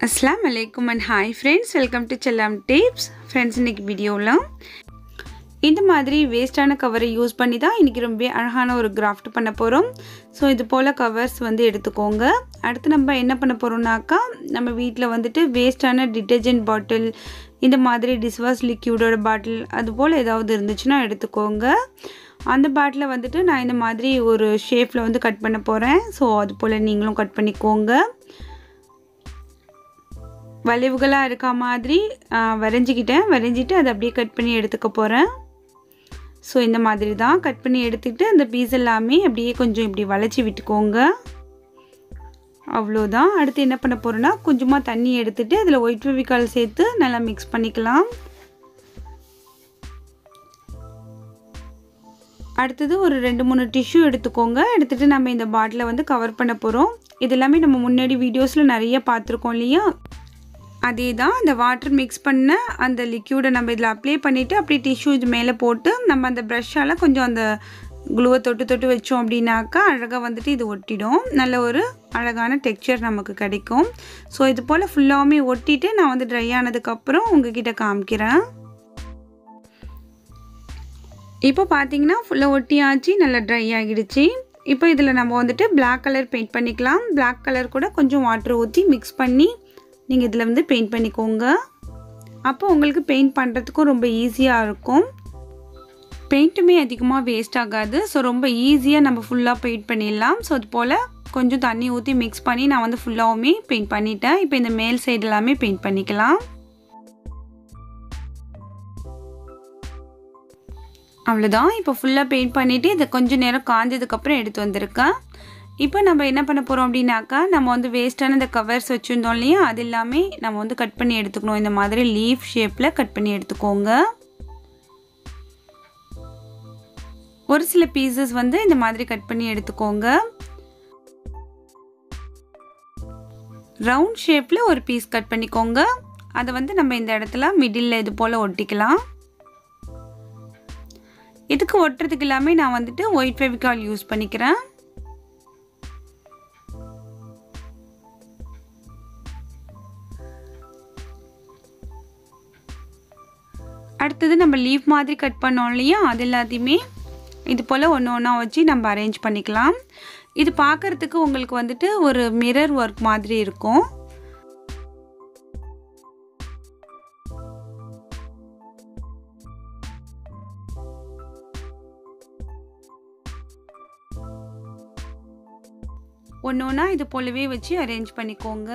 Assalamualaikum and hi friends, welcome to Chellam Tips. Friends, இன்னைக்கு வீடியோல இந்த மாதிரி வேஸ்டான கவரை யூஸ் பண்ணி தான் இன்னைக்கு ரொம்ப அழகான ஒரு கிராஃப்ட் பண்ண போறோம். சோ இது போல கவர்ஸ் வந்து எடுத்துக்கோங்க. அடுத்து நம்ம என்ன பண்ண போறோம்னாக்கா நம்ம வீட்ல வந்துட்டு வேஸ்டான டிடர்ஜென்ட் பாட்டில் இந்த மாதிரி டிஷ்வாஷ் லிக்விடோட பாட்டில் அது போல ஏதாவது இருந்துச்சுனா எடுத்துக்கோங்க. அந்த பாட்டில வந்துட்டு நான் இந்த மாதிரி ஒரு ஷேப்ல வந்து கட் பண்ண போறேன். சோ அது போல நீங்களும் கட் பண்ணிக்கோங்க. வளைவுகளா இருக்க மாதிரி வரைஞ்சிட்டு அதை அப்படியே கட் பண்ணி எடுத்துக்க போறேன். சோ இந்த மாதிரி தான் கட் பண்ணி எடுத்துட்டு அந்த பீஸ் எல்லாமே அப்படியே கொஞ்சம் இப்படி வளைச்சி விட்டுக்கோங்க. அவ்வளவுதான். அடுத்து என்ன பண்ண போறேன்னா கொஞ்சமா தண்ணி எடுத்துட்டு அதுல ஒயிட் ஃபெவிகால் சேர்த்து நல்லா mix பண்ணிக்கலாம். அடுத்து ஒரு 2-3 டிஷ்யூ எடுத்துக்கோங்க. எடுத்துட்டு நம்ம இந்த பாட்டிலை வந்து கவர் பண்ண போறோம். இதெல்லாம் நம்ம முன்னாடி வீடியோஸ்ல நிறைய பார்த்திருக்கோம் இல்லையா? அதேதான் அந்த வாட்டர் mix பண்ண அந்த லிக்விட நம்ம இதல அப்ளை பண்ணிட்டு அப்படியே டிஷ்யூ இது மேல போட்டு நம்ம அந்த பிரஷ்ஷால கொஞ்சம் அந்த க்ளூவை தொட்டு வெச்சோம் அப்படினாக்கா அழகா வந்துட்டு இது ஒட்டிடும். நல்ல ஒரு அழகான டெக்ஸ்சர் நமக்கு கிடைக்கும். சோ இது போல ஃபுல்லாமே ஒட்டிட்டு நான் வந்து dry ஆனதுக்கு அப்புறம் உங்ககிட்ட காமிக்கிறேன். இப்போ பாத்தீங்கன்னா ஃபுல்லா ஒட்டியாச்சு, நல்லா dry ஆகிடுச்சு. இப்போ இதல நம்ம வந்துட்டு Black கலர் பெயிண்ட் பண்ணிக்கலாம். Black கலர் கூட கொஞ்சம் வாட்டர் ஊத்தி mix பண்ணி நீங்க இதல வந்து பெயிண்ட் பண்ணிக்கோங்க. அப்போ உங்களுக்கு பெயிண்ட் பண்றதுக்கு ரொம்ப ஈஸியா இருக்கும். பெயிண்ட்மே அதிகமா வேஸ்ட் ஆகாது. சோ ரொம்ப ஈஸியா நம்ம ஃபுல்லா பெயிண்ட் பண்ணிடலாம். சோ அது போல கொஞ்சம் தண்ணி ஊத்தி mix பண்ணி நான் வந்து ஃபுல்லாவுமே பெயிண்ட் பண்ணிட்டேன். இப்போ இந்த மேல் சைடு எல்லாமே பெயிண்ட் பண்ணிக்கலாம். அவ்வளவுதான். இப்போ ஃபுல்லா பெயிண்ட் பண்ணிட்டு இத கொஞ்ச நேரம் காஞ்சதுக்கு அப்புறம் எடுத்து வந்திருக்கேன். இப்போ நம்ம என்ன பண்ண போறோம் அப்படினாக்கா நம்ம வந்து வேஸ்டான இந்த கவர்ஸ் வச்சிருந்தோம் இல்லையா? அது எல்லாமே நம்ம வந்து கட் பண்ணி எடுத்துக்கணும். இந்த மாதிரி லீஃப் ஷேப்ல கட் பண்ணி எடுத்துக்கோங்க. ஒரு சில பீசஸ் வந்து இந்த மாதிரி கட் பண்ணி எடுத்துக்கோங்க. ரவுண்ட் ஷேப்ல ஒரு பீஸ் கட் பண்ணிக்கோங்க. அத வந்து நம்ம இந்த இடத்துல மிடில்ல இது போல ஒட்டிக்கலாம். இதுக்கு ஒட்டுறதுக்கு எல்லாமே நான் வந்துட்டு ஒயிட் ஃபெவிகால் யூஸ் பண்ணிக்கிறேன். அடுத்து நம்ம லீஃப் மாதிரி கட் பண்ணோம் இல்லையா? அது எல்லாத்தையுமே இது போல ஒண்ணா வச்சு நம்ம அரேஞ்ச் பண்ணிக்கலாம். இது பார்க்கிறதுக்கு உங்களுக்கு வந்துட்டு ஒரு மிரர் வர்க் மாதிரி இருக்கும். ஒண்ணா இது போலவே வச்சு அரேஞ்ச் பண்ணிக்கோங்க.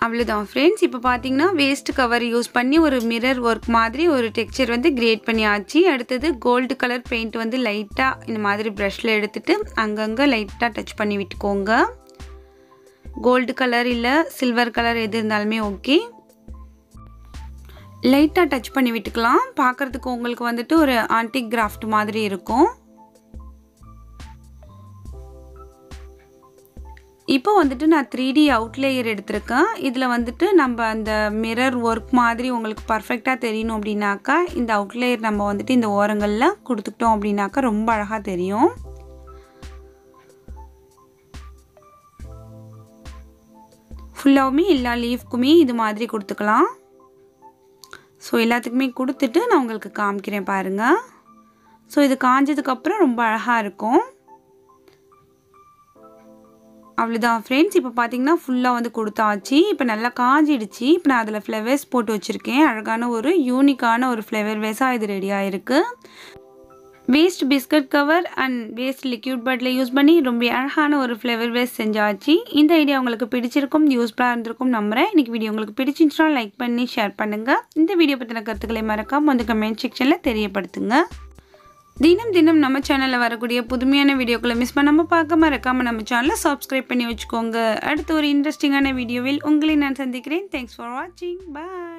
அவ்வளவுதான் फ्रेंड्स. இப்போ பாத்தீங்கன்னா வேஸ்ட் கவர் யூஸ் பண்ணி ஒரு மிரர் வர்க் மாதிரி ஒரு டெக்ஸ்சர் வந்து கிரியேட் பண்ணியாச்சு. அடுத்து கோல்ட் கலர் பெயிண்ட் வந்து லைட்டா இந்த மாதிரி பிரஷ்ல எடுத்துட்டு அங்கங்க லைட்டா டச் பண்ணி விட்டுக்கோங்க. கோல்ட் கலர் இல்ல சில்வர் கலர் எது இருந்தாலுமே ஓகே. லைட்டா டச் பண்ணி விட்டுக்கலாம். பார்க்கிறதுக்கு உங்களுக்கு வந்துட்டு ஒரு ஆன்டிக் கிராஃப்ட் மாதிரி இருக்கும். இப்போ வந்துட்டு நான் 3D அவுட்லேயர் எடுத்துர்க்கேன். இதுல வந்துட்டு நம்ம அந்த மிரர் வர்க் மாதிரி உங்களுக்கு பெர்ஃபெக்ட்டா தெரியணும் அப்படினாக்கா இந்த அவுட்லேயர் நம்ம வந்துட்டு இந்த ஓரங்கள்ல கொடுத்துட்டோம் அப்படினாக்கா ரொம்ப அழகா தெரியும். ஃபுல்லாவுமே எல்லா லீஃப்க்குமே இது மாதிரி கொடுத்துக்கலாம். சோ எல்லாத்துக்குமே கொடுத்துட்டு நான் உங்களுக்கு காமிக்கிறேன் பாருங்க. சோ இது காஞ்சதுக்கு அப்புறம் ரொம்ப அழகா இருக்கும். அவ்வளவுதான் फ्रेंड्स. இப்போ பாத்தீங்கன்னா ஃபுல்லா வந்து கொடுத்தாச்சு. இப்போ நல்லா காஞ்சிடுச்சு. இப்போ நான் அதல ஃப்ளவர்ஸ் போட்டு வச்சிருக்கேன். அழகான ஒரு யூனிக்கான ஒரு ஃப்ளவர் வேஸா இது ரெடியா இருக்கு. Waste biscuit cover and waste liquid bottle use பண்ணி ரொம்ப அழகான ஒரு ஃப்ளவர் வேஸ் செஞ்சாச்சு. இந்த ஐடியா உங்களுக்கு பிடிச்சிருக்கும், யூஸ்ஃபுல்லா இருந்திருக்கும் நம்புறேன். இன்னைக்கு வீடியோ உங்களுக்கு பிடிச்சிருந்தா லைக் பண்ணி ஷேர் பண்ணுங்க. இந்த வீடியோ பத்தின கருத்துக்களை மறக்காம வந்து கமெண்ட் செக்ஷன்ல தெரியப்படுத்துங்க. தினம் நம்ம சேனல்ல வரக்கூடிய புதுமையான வீடியோக்களை மிஸ் பண்ணாம பார்க்க மறக்காம நம்ம சேனலை சப்ஸ்கிரைப் பண்ணி வச்சுக்கோங்க. அடுத்து ஒரு இன்ட்ரஸ்டிங்கான வீடியோவில் உங்களை நான் சந்திக்கிறேன். Thanks for watching. Bye.